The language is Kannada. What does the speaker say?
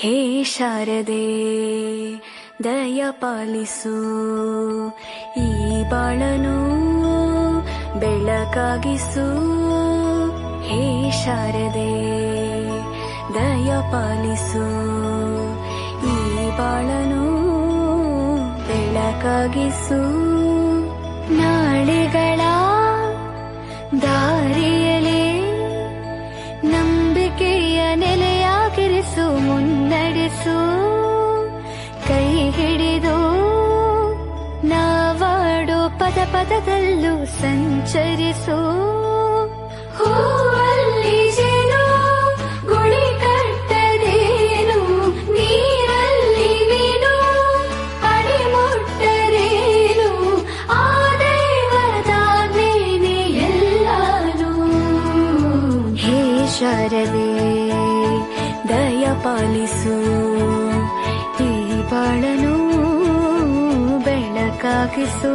ಹೇ ಶಾರದೆ ದಯ ಪಾಲಿಸು, ಈ ಬಾಳನು ಬೆಳಕಾಗಿಸು. ಹೇ ಶಾರದೆ ದಯ ಪಾಲಿಸು, ಈ ಬಾಳನು ಬೆಳಕಾಗಿಸು. ನಾಳೆಗಳ ದಾರಿಯಲೇ ನಂಬಿಕೆಯ ನೆಲೆಯಾಗಿರಿಸು, ಮುನ್ನಡೆಸು. ಕೈ ಹಿಡಿದು ನಾವಾಡೋ ಪದ ಪದದಲ್ಲೂ ಸಂಚರಿಸು. ಹೂವಲ್ಲಿ ಜೇನು ಗುಳಿ ಕಟ್ಟದೇನು, ನೀರಲ್ಲಿ ಮೀನು ಅಡಿ ಮುಟ್ಟರೇನು, ಆ ದೇವದಾಜ್ಞೆನೇ ಎಲ್ಲಾನು. ಹೇ ಶಾರದೆ ದಯ ಪಾಲಿಸು, ಈ ಬಾಳನು ಬೆಳಕಾಗಿಸು.